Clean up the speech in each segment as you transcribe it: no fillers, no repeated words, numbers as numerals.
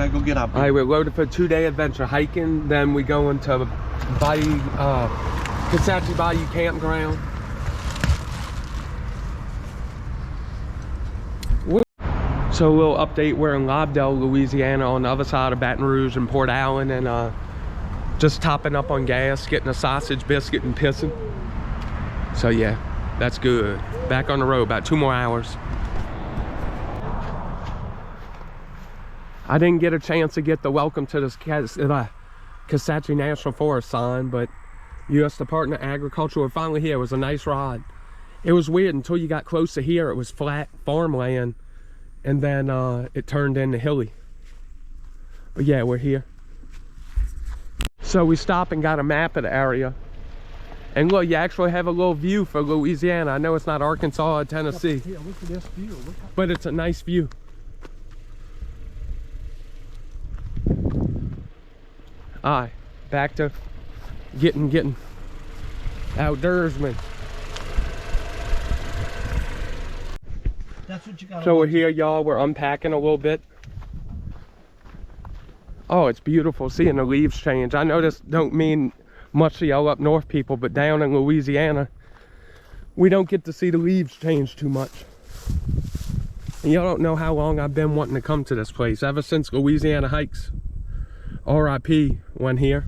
gotta go get our beer. All right, we're loaded for a 2-day adventure hiking. Then we go into Bayou, Kisatchie Bayou Campground. So a little update, we're in Lobdell, Louisiana, on the other side of Baton Rouge and Port Allen, and just topping up on gas, getting a sausage biscuit and pissing. So yeah, that's good. Back on the road, about 2 more hours. I didn't get a chance to get the welcome to this Kisatchie National Forest sign, but U.S. Department of Agriculture, we're finally here. It was a nice ride. It was weird until you got close to here. It was flat farmland, and then it turned into hilly. But yeah, we're here. So we stopped and got a map of the area. And look, you actually have a little view for Louisiana. I know it's not Arkansas or Tennessee. Yeah, look at this view. But it's a nice view. All right, back to getting outdoorsman. That's what you got. So we're here, y'all. We're unpacking a little bit. Oh, it's beautiful seeing the leaves change. I know this don't mean much to y'all up north people, but down in Louisiana, we don't get to see the leaves change too much. And y'all don't know how long I've been wanting to come to this place. Ever since Louisiana Hikes. RIP went here.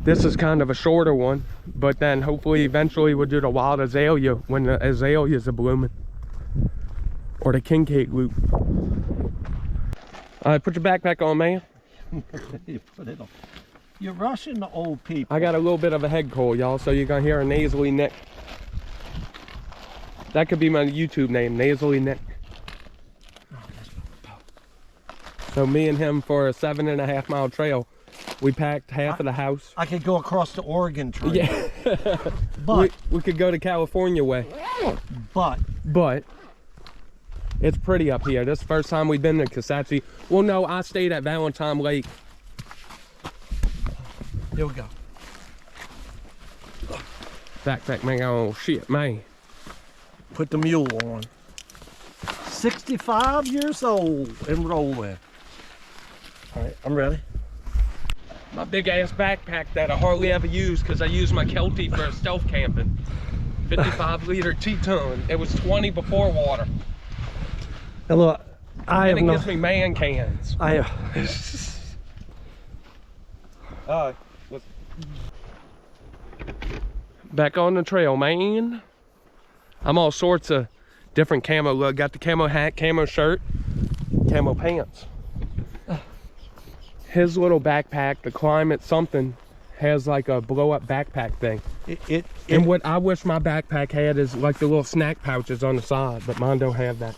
This is kind of a shorter one, but then hopefully eventually we'll do the wild azalea when the azaleas are blooming, or the king cake loop. All right, put your backpack on, man. You put it on. You're rushing the old people. I got a little bit of a head cold, y'all, so you're gonna hear a nasally Nick. That could be my YouTube name, Nasally Nick. So me and him, for a 7.5 mile trail, we packed half of the house. I could go across the Oregon Trail. Yeah. But we could go to California way. But it's pretty up here. This is the first time we've been to Kisatchie. Well, no, I stayed at Valentine Lake. Here we go. Backpack, man. Oh shit, man. Put the mule on. 65 years old and rolling. All right, I'm ready. My big ass backpack that I hardly ever use because I use my Kelty for stealth camping. 55 liter Teton. It was 20 before water. And look, And it gives me man cans. Back on the trail, man. I'm all sorts of different camo look. Got the camo hat, camo shirt, camo pants. His little backpack, the Climate something, has like a blow-up backpack thing. And what I wish my backpack had is like the little snack pouches on the side, but mine don't have that.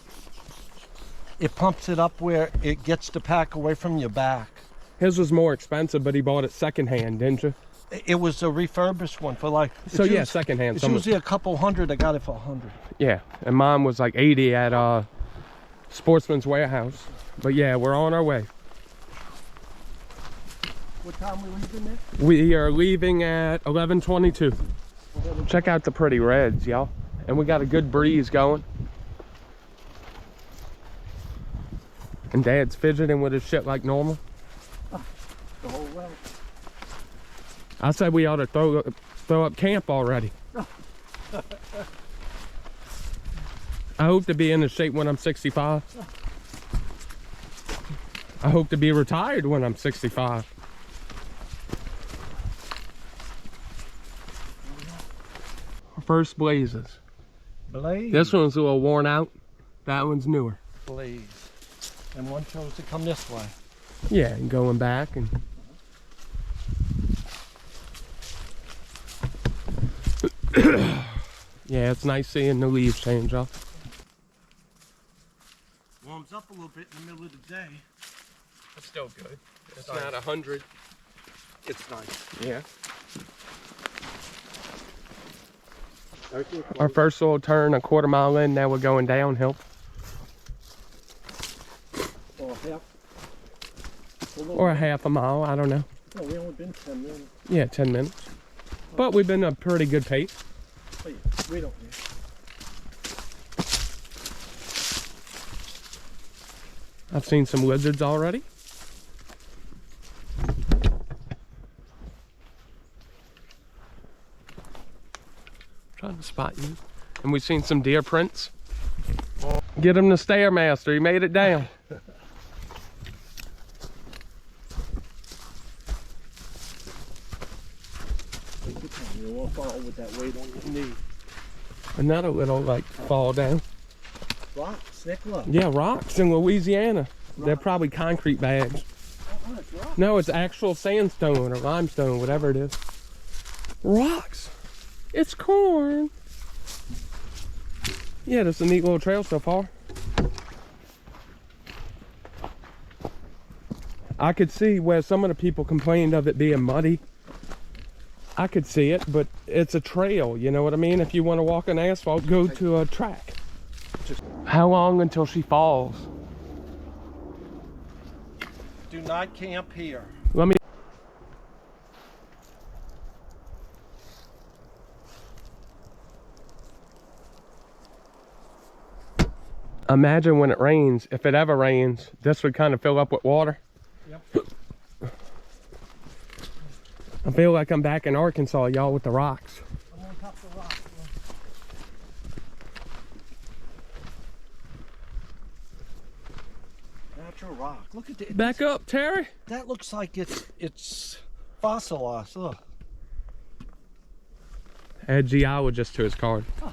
It pumps it up where it gets the pack away from your back. His was more expensive, but he bought it secondhand, didn't you? It was a refurbished one for like... So yeah, secondhand. It's usually a couple hundred. I got it for 100. Yeah, and mine was like 80 at Sportsman's Warehouse. But yeah, we're on our way. What time are we leaving there? We are leaving at 11:22. Check out the pretty reds, y'all. And we got a good breeze going. And Dad's fidgeting with his shit like normal. The whole way. I said we ought to throw up camp already. I hope to be in the shape when I'm 65. I hope to be retired when I'm 65. First blazes. Blaze. This one's a little worn out. That one's newer. Blaze. And one chose to come this way. Yeah, and going back and... Yeah, it's nice seeing the leaves change off. Warms up a little bit in the middle of the day. It's still good. It's not 100. It's nice. Yeah. Our first little turn, a quarter mile in, now we're going downhill. Or a half a mile, I don't know. No, we only been 10 minutes. Yeah, 10 minutes. But we've been a pretty good pace. Oh, yeah. We don't need. I've seen some lizards already. Trying to spot you. And we've seen some deer prints. Get him the Stairmaster. He made it down. You won't fall with that weight on your knee. Another little like fall down. Rocks, Nicola. Yeah, rocks in Louisiana. They're probably concrete bags. It's rocks. No, it's actual sandstone or limestone, whatever it is. Rocks. It's corn. Yeah, that's a neat little trail so far. I could see where some of the people complained of it being muddy. I could see it, but it's a trail, you know what I mean? If you want to walk on asphalt, go to a track. How long until she falls? Do not camp here. Let me... Imagine when it rains, if it ever rains, this would kind of fill up with water. Yep. I feel like I'm back in Arkansas, y'all, with the rocks. I'm on top of the rock. Natural rock. Look at it. Back up, Terry. That looks like it's fossilized. Look. Add geologist to his card. Huh.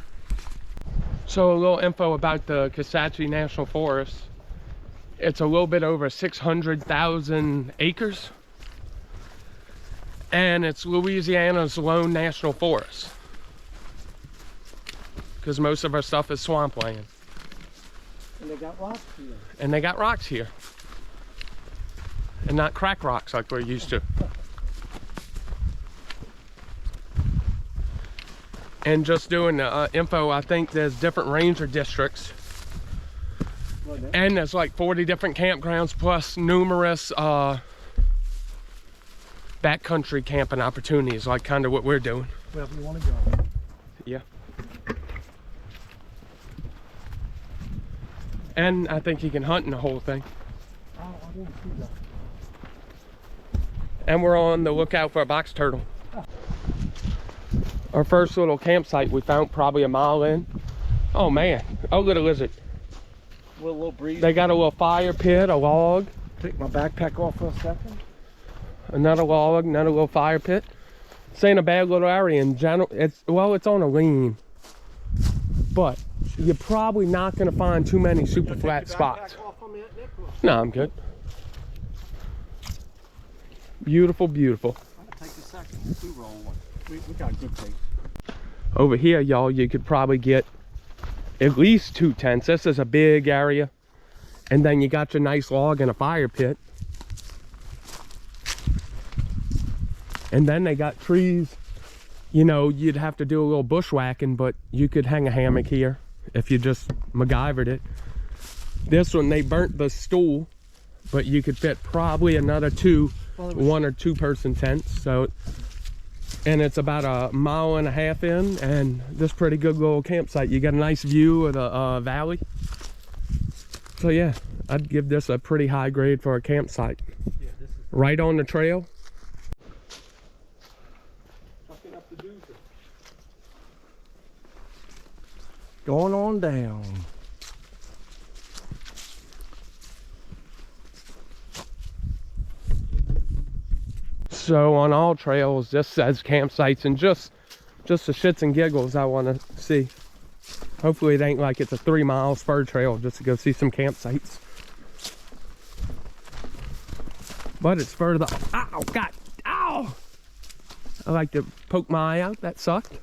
So a little info about the Kisatchie National Forest. It's a little bit over 600,000 acres. And it's Louisiana's lone national forest. Because most of our stuff is swampland. And they got rocks here. And they got rocks here. And not crack rocks like we're used to. And just doing the info, I think there's different ranger districts. And there's like 40 different campgrounds plus numerous backcountry camping opportunities, like kind of what we're doing. Wherever you want to go. Yeah. And I think you can hunt in the whole thing. Oh, I didn't see that. And we're on the lookout for a box turtle. Our first little campsite we found probably a mile in. Oh man, oh look at a lizard. A little breeze. They got a little fire pit, a log. Take my backpack off for a second. Another log, another little fire pit. This ain't a bad little area in general. It's on a lean. But you're probably not gonna find too many super flat spots. No, I'm good. Beautiful, beautiful. I'm gonna take a second. We roll one. We got good taste. Over here, y'all, you could probably get at least 2 tents. This is a big area. And then you got your nice log and a fire pit. And then they got trees. You know, you'd have to do a little bushwhacking, but you could hang a hammock here if you just MacGyvered it. This one, they burnt the stool, but you could fit probably another 2 1 or 2 person tents. So, and it's about a mile and a half in, and this pretty good little campsite. You got a nice view of the valley. So yeah, I'd give this a pretty high grade for a campsite. Yeah, this is Right on the trail. going on down. So on all trails, this says campsites, and just the shits and giggles, I want to see. Hopefully it ain't like it's a 3-mile spur trail just to go see some campsites. But it's further. Ow, God, ow! I like to poke my eye out. That sucked.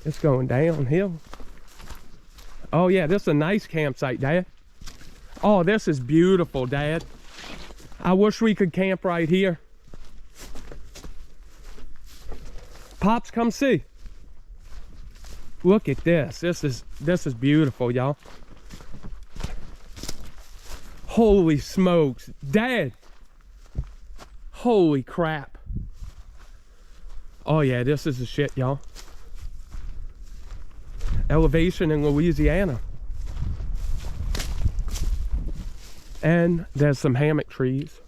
It's going downhill. Oh yeah, this is a nice campsite, Dad. Oh, this is beautiful, Dad. I wish we could camp right here. Pops, come see. Look at this. This is beautiful, y'all. Holy smokes, Dad. Holy crap. Oh yeah, this is the shit, y'all. elevation in Louisiana. And there's some hammock trees.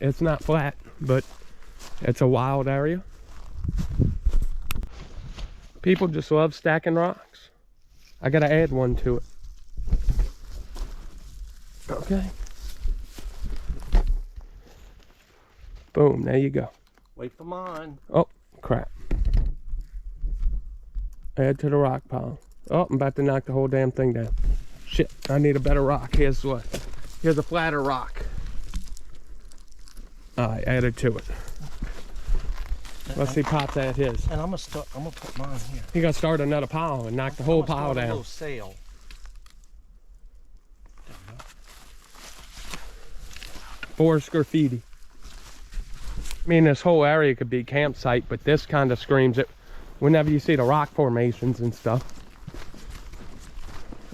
It's not flat, but it's a wild area. People just love stacking rocks. I gotta add one to it. Okay. Boom, there you go. Wait for mine. Oh, crap. Add to the rock pile. Oh, I'm about to knock the whole damn thing down. Shit, I need a better rock. Here's what? Here's a flatter rock. I added to it. Let's see Pop's at his. And I'm gonna put mine here. He gotta start another pile and knock the whole pile A down. little sail. Forest graffiti. I mean, this whole area could be campsite, but this kind of screams it whenever you see the rock formations and stuff.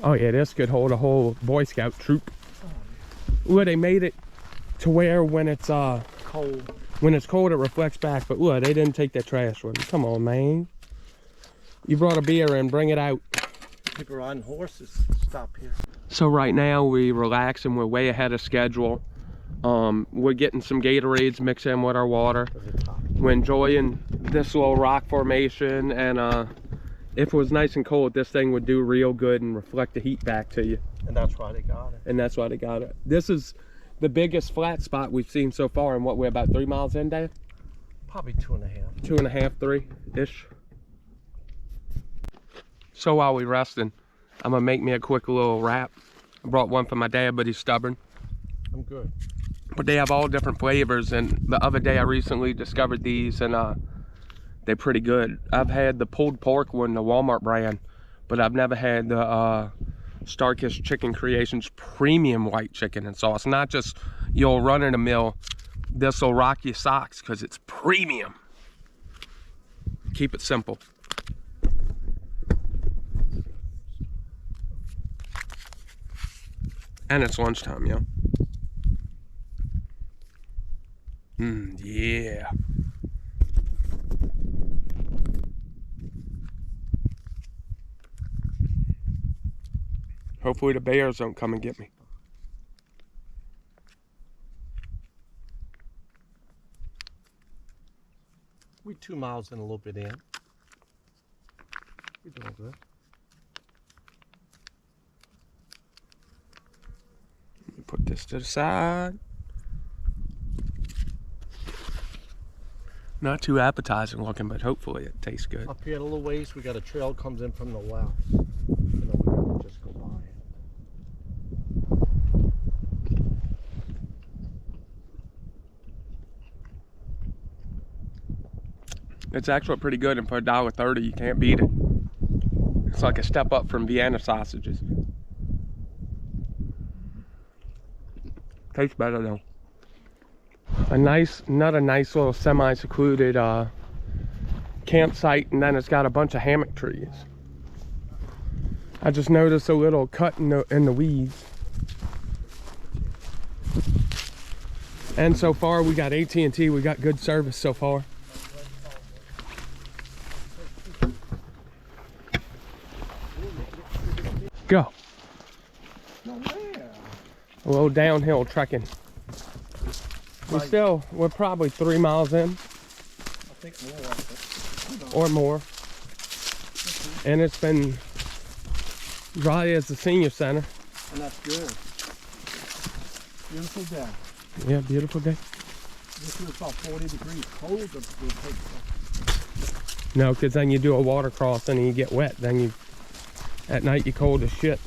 Oh yeah, this could hold a whole Boy Scout troop. Look, they made it to where when it's Cold. when it's cold it reflects back, but look, they didn't take that trash with them. Come on, man. You brought a beer in, bring it out. People riding horses stop here. So right now we relax and we're way ahead of schedule. We're getting some Gatorades mixed in with our water. We're enjoying this little rock formation, and if it was nice and cold, this thing would do real good and reflect the heat back to you. And that's why they got it. And that's why they got it. This is the biggest flat spot we've seen so far, and what, we're about 3 miles in, Dave? Probably 2.5. 2.5, 3-ish. So while we're resting, I'm gonna make me a quick little wrap. I brought one for my dad, but he's stubborn. I'm good. But they have all different flavors, and the other day I recently discovered these, and they're pretty good. I've had the pulled pork one, the Walmart brand, but I've never had the Starkist Chicken Creations premium white chicken and sauce. Not just your run-of-the-mill, this will rock your socks because it's premium. Keep it simple. And it's lunchtime, yo. Yeah. Hopefully the bears don't come and get me. We're 2 miles and a little bit in. We're doing good. Let me put this to the side. Not too appetizing looking, but hopefully it tastes good. Up here a little ways, we got a trail comes in from the left. And then we're gonna just go by it. It's actually pretty good, and for $1.30 you can't beat it. It's like a step up from Vienna sausages. Tastes better though. Another nice little semi-secluded campsite, and then it's got a bunch of hammock trees. I just noticed a little cut in the weeds. And so far we got AT&T, we got good service so far. Go. A little downhill trekking. We're probably 3 miles in. I think more. Or more. And it's been dry as the senior center. And that's good. Beautiful day. Yeah, beautiful day. This is about 40 degrees cold. We'll take No, because then you do a water crossing and you get wet. Then you, at night, you're cold as shit.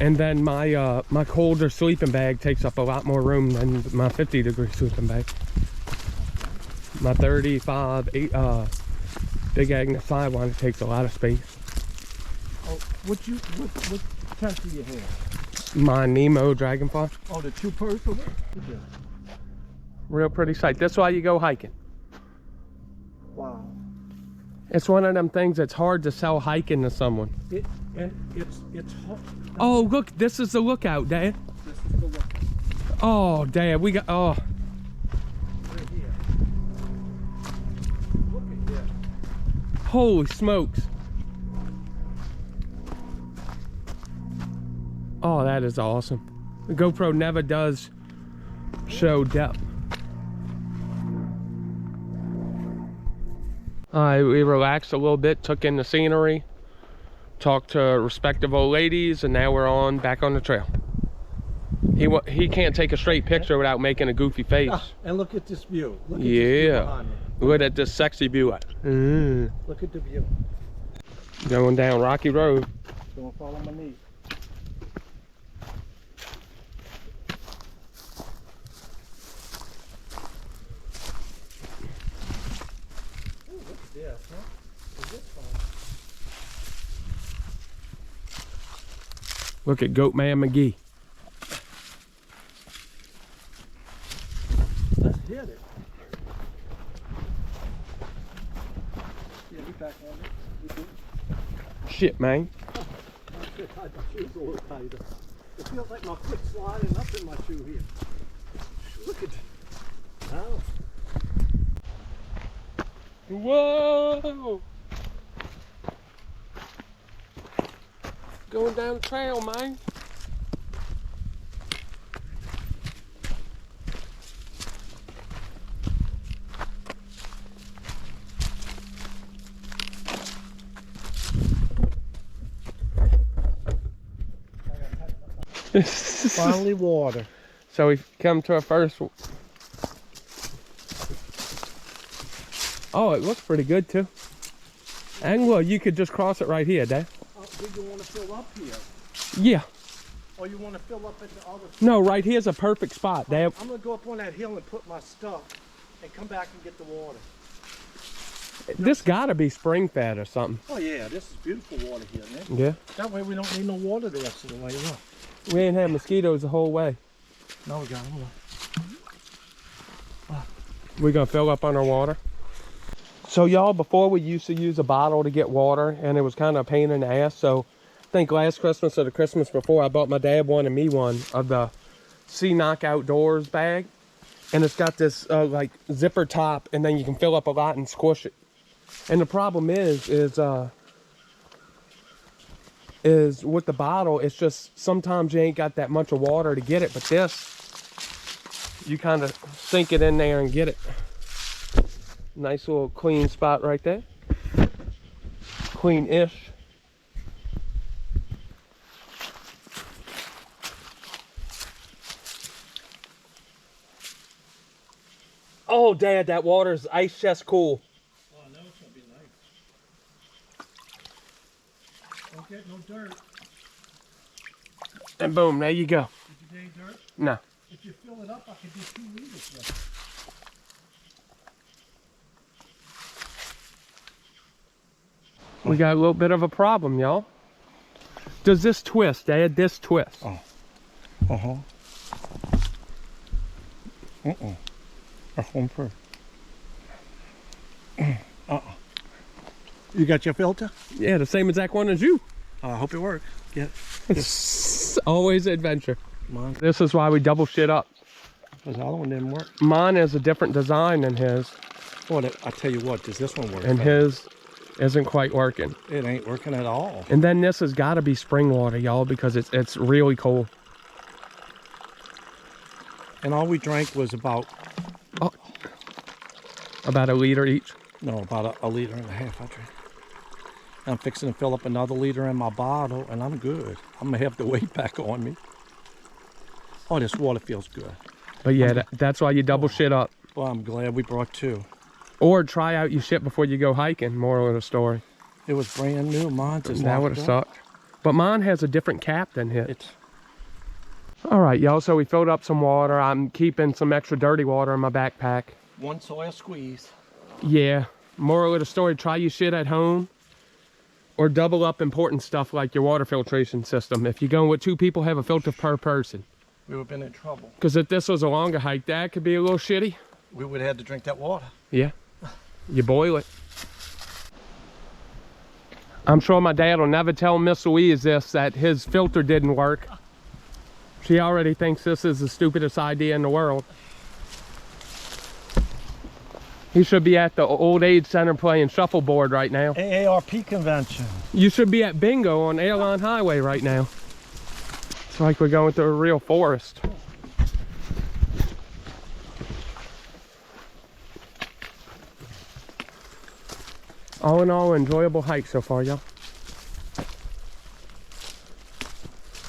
And then my my colder sleeping bag takes up a lot more room than my 50-degree sleeping bag. My 35 Big Agnes 5 one, it takes a lot of space. Oh, what tent do you have? My Nemo Dragonfly. Oh, the 2-person? Yeah. Real pretty sight. That's why you go hiking. Wow. It's one of them things that's hard to sell hiking to someone. It's hot. Oh, look, this is the lookout, Dad. This is the lookout. Oh, Dad, we got, oh. Right here. Look at this. Holy smokes. Oh, that is awesome. The GoPro never does show depth. Alright, we relaxed a little bit, took in the scenery, talked to respective old ladies, and now we're on back on the trail. He can't take a straight picture without making a goofy face. And look at this view. Look at this view behind me. Look at this sexy view. Look at the view. Going down Rocky Road. Don't fall on my knees. Look at Goatman McGee. Let's hit it. Yeah, get back on it. You good? Shit, man. My shoe's a little tighter. It feels like my foot's sliding up in my shoe here. Look at it. Wow. Whoa! Going down the trail, man. Finally water. So we've come to our first. Oh, it looks pretty good too. And well, you could just cross it right here, Dad. Do you want to fill up here? Yeah. Or you want to fill up at the other spot? No, right here's a perfect spot, Dad. I'm going to go up on that hill and put my stuff and come back and get the water. This gotta be spring fed or something. Oh yeah, this is beautiful water here, Nick. Yeah. That way we don't need no water the rest of the way. Look. We ain't had mosquitoes the whole way. No, we got them. We're gonna fill up on our water. So y'all, before we used to use a bottle to get water, and it was kind of a pain in the ass. So I think last Christmas or the Christmas before, I bought my dad one and me one of the Sea Knock Outdoors bag. And it's got this like zipper top, and then you can fill up a lot and squish it. And the problem is with the bottle, it's just sometimes you ain't got that much of water to get it, but this, you kind of sink it in there and get it. Nice little clean spot right there. Clean-ish. Oh, Dad, that water's ice chest cool. Oh, I know it's going to be nice. Don't get no dirt. And boom, there you go. Did you get any dirt? No. If you fill it up, I could do 2 liters with it. We got a little bit of a problem, y'all. Does this twist, Dad? This twist. Oh. Uh-huh. Uh-uh. That's one first. Uh-uh. You got your filter? Yeah, the same exact one as you. I hope it works. Yeah. It's always an adventure. Mine. This is why we double shit up. Because the other one didn't work. Mine is a different design than his. Well, I tell you what, does this one work? And his isn't quite working. It ain't working at all. And then this has got to be spring water, y'all, because it's really cold. And all we drank was about a liter each. No, about a liter and a half I drank. I'm fixing to fill up another liter in my bottle, and I'm good. I'm going to have the weight back on me. Oh, this water feels good. But yeah, that's why you double shit up. Well, I'm glad we brought 2. Or try out your shit before you go hiking, moral of the story. It was brand new. Mine just That would have sucked. But mine has a different cap than his. All right, y'all, so we filled up some water. I'm keeping some extra dirty water in my backpack. 1 soil squeeze. Yeah, moral of the story, try your shit at home. Or double up important stuff like your water filtration system. If you're going with 2 people, have a filter per person. We would have been in trouble. Because if this was a longer hike, that could be a little shitty. We would have had to drink that water. Yeah, you boil it. I'm sure my dad will never tell Miss Louise this, that his filter didn't work. She already thinks this is the stupidest idea in the world. He should be at the old age center playing shuffleboard right now. AARP convention. You should be at bingo on Airline Highway right now. It's like we're going through a real forest. All in all, enjoyable hike so far, y'all.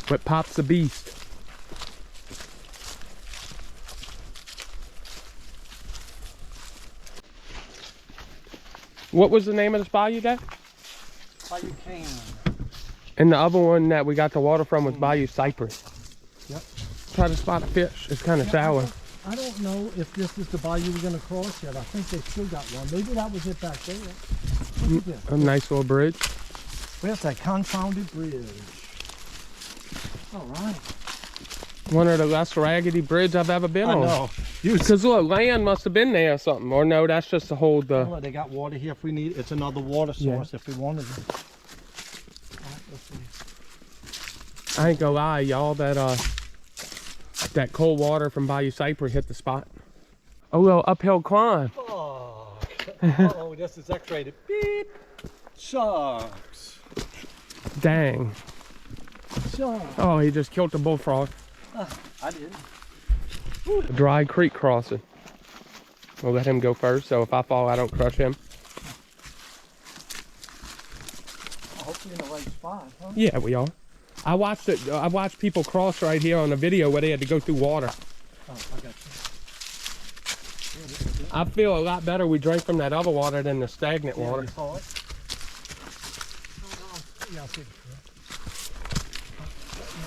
But Pop's the beast. What was the name of the spot you got? Bayou Cane. And the other one that we got the water from was Bayou Cypress. Yep. Try to spot a fish. It's kind of shallow. I don't know if this is the bayou we're going to cross yet. I think they still got one. Maybe that was it back there. Look at this. A nice little bridge. Where's that confounded bridge? All right. One of the less raggedy bridges I've ever been on. I know. Because look, land must have been there or something. Or no, that's just to hold the... Well, they got water here if we need it. It's another water source if we wanted it. All right, let's see. I ain't gonna lie, y'all, that cold water from Bayou Cypress hit the spot. A little uphill climb. Oh, oh, this is X-rated. Beep. Sharks. Dang. Sharks. Oh, he just killed the bullfrog. I didn't. A dry creek crossing. We'll let him go first, so if I fall, I don't crush him. I hope you're in the right spot, huh? Yeah, we are. I watched it. I watched people cross right here on a video where they had to go through water. Oh, I got you. I feel a lot better we drank from that other water than the stagnant water. You saw it? Yeah, I see it.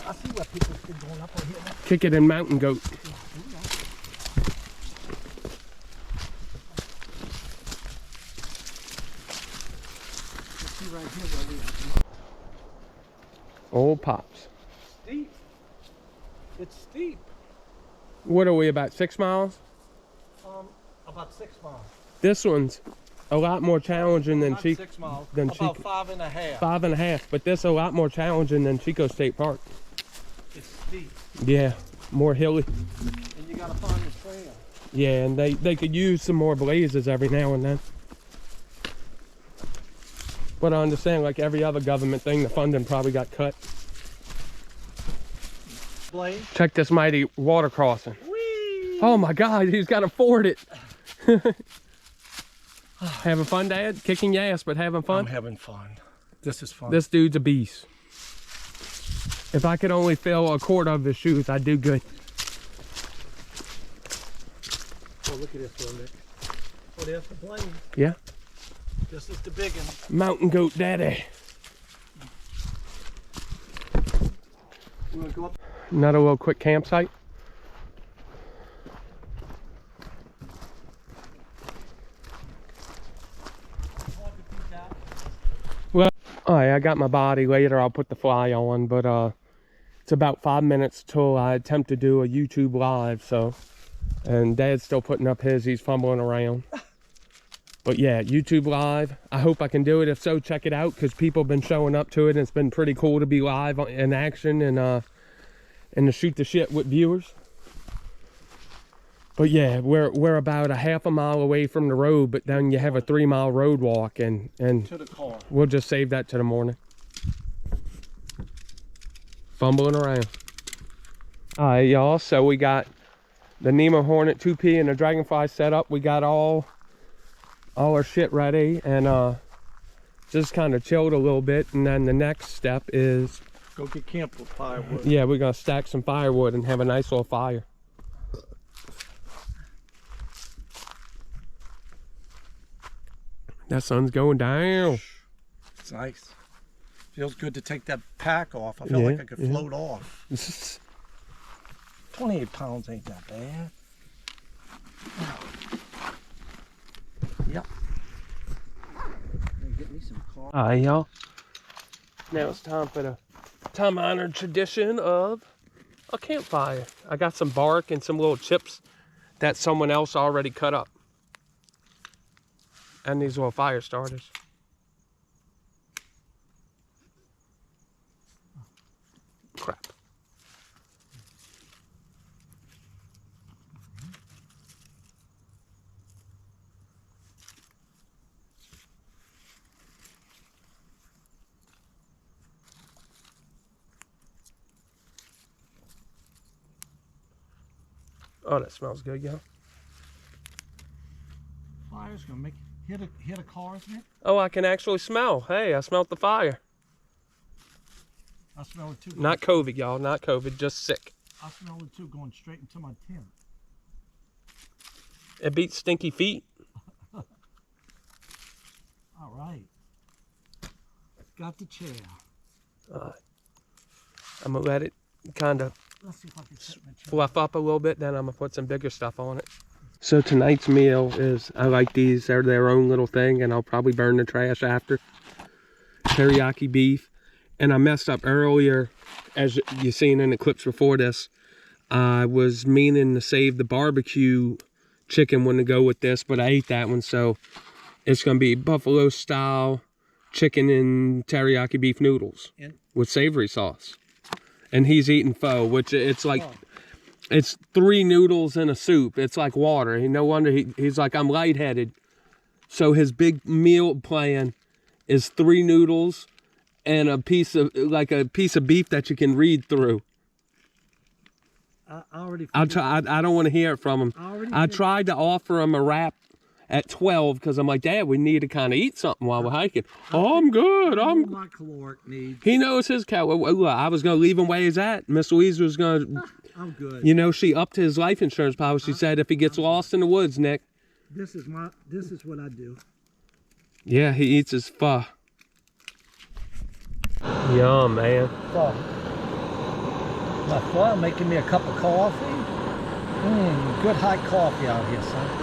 I see where people's been going up right here. Kick it in mountain goat. See right here where we are. Old Pops. Steep. It's steep. What are we, about 6 miles? About 6 miles. This one's a lot more challenging than Not Chico. 6 miles. Than About Chico. 5.5. 5.5, but this is a lot more challenging than Chico State Park. It's steep. Yeah, more hilly. And you gotta find the trail. Yeah, and they could use some more blazes every now and then. But I understand, like every other government thing, the funding probably got cut. Blaze. Check this mighty water crossing. Whee! Oh my God, he's got to ford it. Having fun, Dad? Kicking your ass, but having fun? I'm having fun. This is fun. This dude's a beast. If I could only fill a quart of his shoes, I'd do good. Oh, look at this one, Nick. Oh, there's the blaze. Yeah? This is the big one. Mountain goat daddy. We're gonna go up. Another little quick campsite. Well, alright, I got my body. Later I'll put the fly on, but it's about 5 minutes till I attempt to do a YouTube live, so. And Dad's still putting up his, he's fumbling around. But yeah, YouTube live. I hope I can do it. If so, check it out, because people have been showing up to it, and it's been pretty cool to be live in action and to shoot the shit with viewers. But yeah, we're about a half a mile away from the road, but then you have a 3-mile road walk, and To the car. we'll just save that to the morning. Fumbling around. All right, y'all. So we got the Nemo Hornet 2P and the Dragonfly set up. We got all our shit ready, and just kind of chilled a little bit. And then the next step is Go get camp with firewood. yeah, we're gonna stack some firewood and have a nice little fire. That sun's going down. It's nice. Feels good to take that pack off. I feel Yeah, like I could yeah. float off. 28 pounds ain't that bad. Yep. Get me some coffee. All right, y'all. Now it's time for the time-honored tradition of a campfire. I got some bark and some little chips that someone else already cut up. And these little fire starters. Crap. Oh, that smells good, y'all. Fire's gonna make hit a car, isn't it? Oh, I can actually smell. Hey, I smelled the fire. I smell it too. Not COVID, y'all. Not COVID. Just sick. I smell it too, going straight into my tent. It beats stinky feet. All right. Got the chair. I'm gonna let it kind of Let's see if I can set my chair. fluff up a little bit, then I'm gonna put some bigger stuff on it. So tonight's meal is, I like these, they're their own little thing, and I'll probably burn the trash after. Teriyaki beef. And I messed up earlier, as you seen in the clips before this. I was meaning to save the barbecue chicken one to go with this, but I ate that one, so it's gonna be buffalo style chicken and teriyaki beef noodles with savory sauce. And he's eating pho, which it's like, it's 3 noodles in a soup. It's like water. No wonder he's like, I'm lightheaded. So his big meal plan is 3 noodles and a piece of beef that you can read through. I already. I don't want to hear it from him. I tried to offer him a wrap at 12 because I'm like, Dad, we need to kind of eat something while we're hiking. I'm good. I'm my caloric needs. He knows his cow. I was going to leave him where he's at. Miss Louise was going to. I'm good. You know, she upped his life insurance policy. She said if he gets lost in the woods, Nick. This is what I do. Yeah, he eats his pho. Yum, man. Pho. My pho making me a cup of coffee. Good hot coffee out here, son.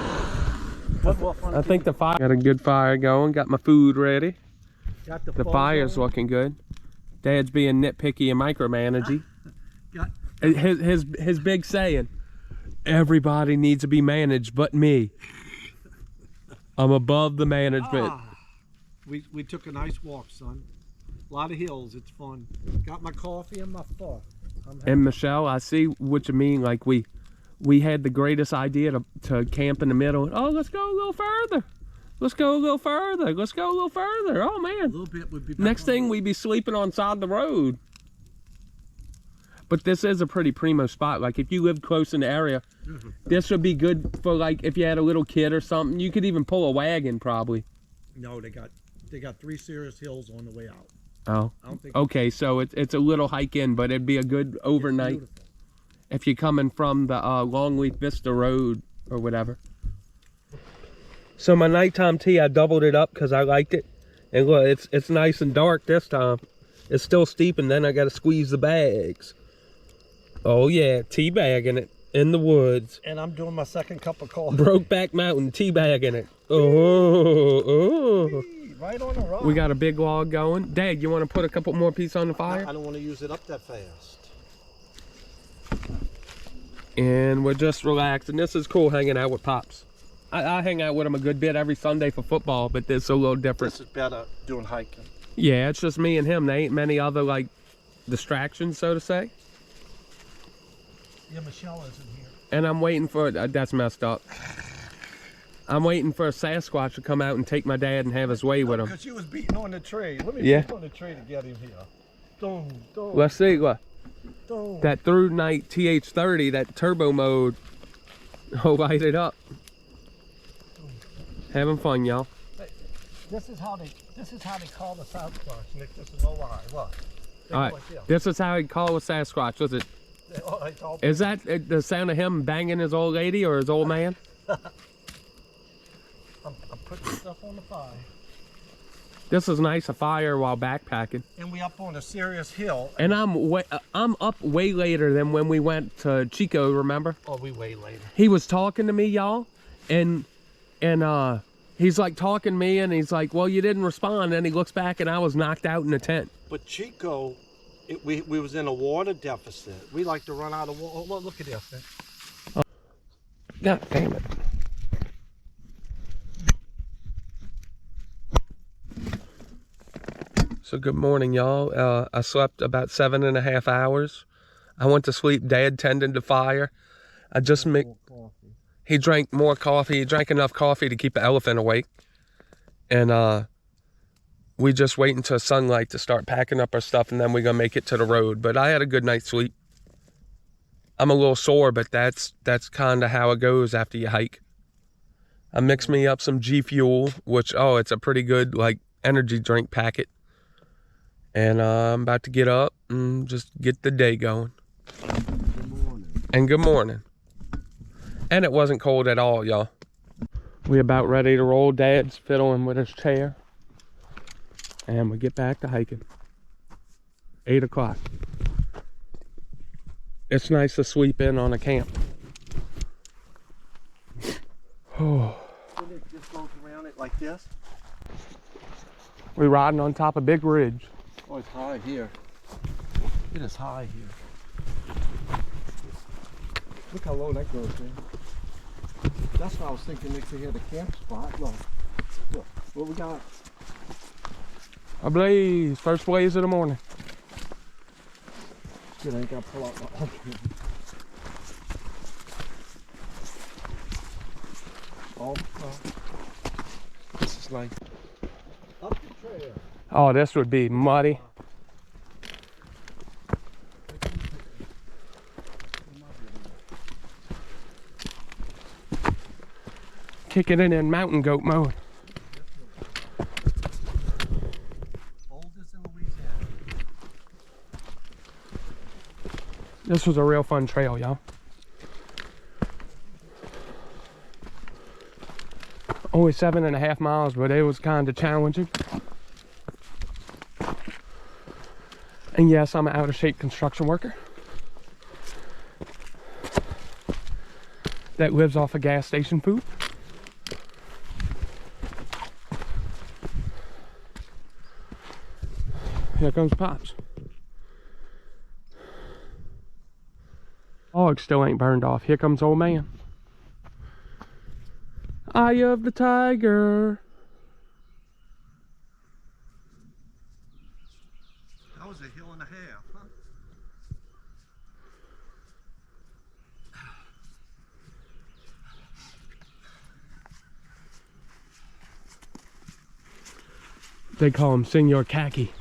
I think the fire got a good fire going. Got my food ready. Got the fire's looking good. Dad's being nitpicky and micromanaging. His big saying, everybody needs to be managed but me. I'm above the management. We took a nice walk, son. A lot of hills. It's fun. Got my coffee and my pho. And Michelle, I see what you mean. Like we had the greatest idea to camp in the middle. Oh, let's go a little further. Let's go a little further. Let's go a little further. Oh man. A little bit would be next thing we'd be sleeping on side the road. But this is a pretty primo spot. Like if you live close in the area, this would be good for like if you had a little kid or something. You could even pull a wagon probably. No, they got 3 serious hills on the way out. Oh. Okay, so it's a little hike in, but it'd be a good overnight if you're coming from the Longleaf Vista Road or whatever. So my nighttime tea, I doubled it up because I liked it. And look, it's nice and dark this time. It's still steeping, then I got to squeeze the bags. Oh yeah, tea bagging it in the woods. And I'm doing my second cup of coffee. Brokeback Mountain, tea bagging it. Oh. Right on the rock. We got a big log going. Dad, you want to put a couple more pieces on the fire? I don't want to use it up that fast. And we're just relaxing. This is cool hanging out with Pops. I hang out with him a good bit every Sunday for football, but this is a little different. This is better doing hiking. Yeah, it's just me and him. There ain't many other like distractions, so to say. Yeah, Michelle isn't here. And I'm waiting for that's messed up. I'm waiting for a Sasquatch to come out and take my dad and have his way with him. Because you was beating on the tree. Let me beat on the tree to get him here. Don't. Let's see. What? Don't. That through night TH30, that turbo mode. Oh, light it up. Having fun, y'all. Hey, this is how they call the Sasquatch, Nick. This is no lie. Look. All right. This is how he call a Sasquatch. Was it? Is that the sound of him banging his old lady or his old man? I'm putting stuff on the fire. This is nice, a fire while backpacking. And we up on a serious hill. And I'm up way later than when we went to Chico, remember? Oh, we way later. He was talking to me, y'all, and he's like talking to me, and he's like, well, you didn't respond, and he looks back, and I was knocked out in the tent. But Chico, we was in a water deficit. We like to run out of water. Oh, look at this. Oh. God damn it. So good morning, y'all. I slept about 7.5 hours. I went to sleep, Dad tending to fire. I just he drank more coffee. He drank enough coffee to keep the elephant awake. And we just wait until sunlight to start packing up our stuff, and then we're gonna make it to the road. But I had a good night's sleep. I'm a little sore, but that's kind of how it goes after you hike. I mixed me up some G Fuel, which, oh, it's a pretty good, like, energy drink packet. And I'm about to get up and just get the day going. Good morning. And good morning. And it wasn't cold at all, y'all. We about ready to roll. Dad's fiddling with his chair. And we get back to hiking. 8 o'clock. It's nice to sweep in on a camp. Oh. And it just goes around it like this? We're riding on top of Big Ridge. Oh, it's high here. It is high here. Look how low that goes, man. That's what I was thinking next to here, the camp spot. Look, what we got? A blaze, first blaze of the morning. Good, I ain't got to pull out my arm. Oh, this is like up the trail. Oh, this would be muddy. Kicking it in mountain goat mode. Oldest in Louisiana. This was a real fun trail, y'all. Only 7.5 miles, but it was kind of challenging. And yes, I'm an out of shape construction worker that lives off of gas station food. Here comes Pops. Log still ain't burned off. Here comes old man. Eye of the tiger. That was a hill and a half, huh? They call him Senor Khaki.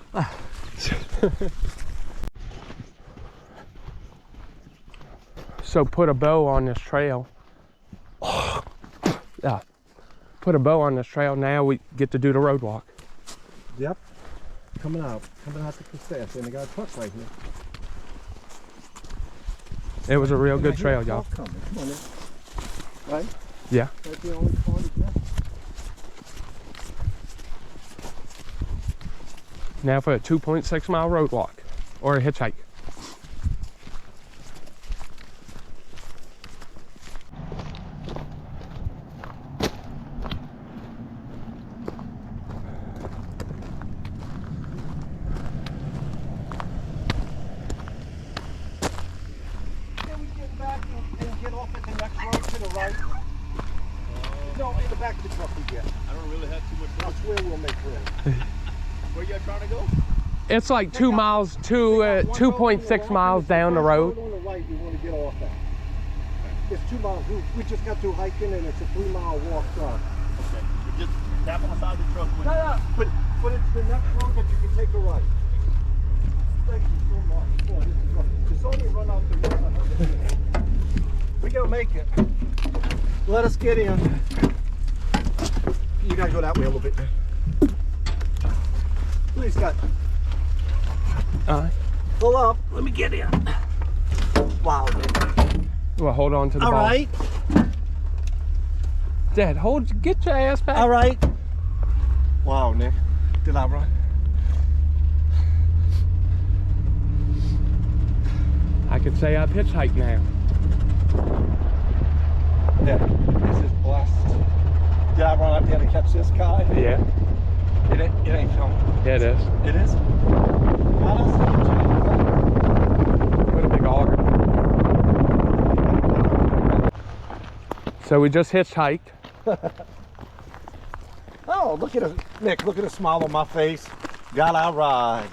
So put a bow on this trail. Yeah. Put a bow on this trail. Now we get to do the road walk. Yep. Coming out the cassette, and they got a truck right here. It was a real good trail, y'all. Come on in. Right? Yeah. That's the only part of that. Now for a 2.6 mile road walk or a hitchhike. Can we get back and get off at the next road to the right? No, in the back of the truck we get. I don't really have too much room. That's where we'll make room. Where you trying to go? It's like 2 miles, 2.6 miles down the road. On the right, we want to get off at. It's 2 miles. We just got through hiking, and it's a 3-mile walk. Okay. You just tap on the side of the truck. When Put it to the next road that you can take a right. Thank you so much. Boy, this is rough. It's only run out the road. We're gonna make it. Let us get in. You gotta go that way a little bit. Please, Scott. Pull up. Let me get in. Wow. Well, hold on to the All ball. right. Dad, get your ass back. All right. Wow, Nick. Did I run? I could say I've hitchhiked now. Yeah. This is blessed. Did I run up there to catch this guy? Yeah. It ain't filming. Yeah, it is. It is? What a big auger. So we just hitchhiked. Oh, look at it. Nick, look at the smile on my face. Got our ride.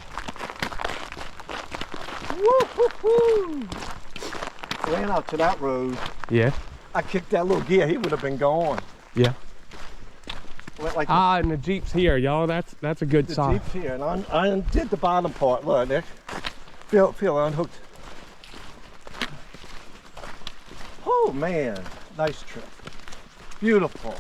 Woo-hoo-hoo. Ran out to that road. Yeah. I kicked that little gear. He would have been gone. Yeah. Went like And the Jeep's here, y'all. That's a good the sign. Jeep's here, and I undid the bottom part. Look, Nick. Feel unhooked. Oh man, nice trip. Beautiful.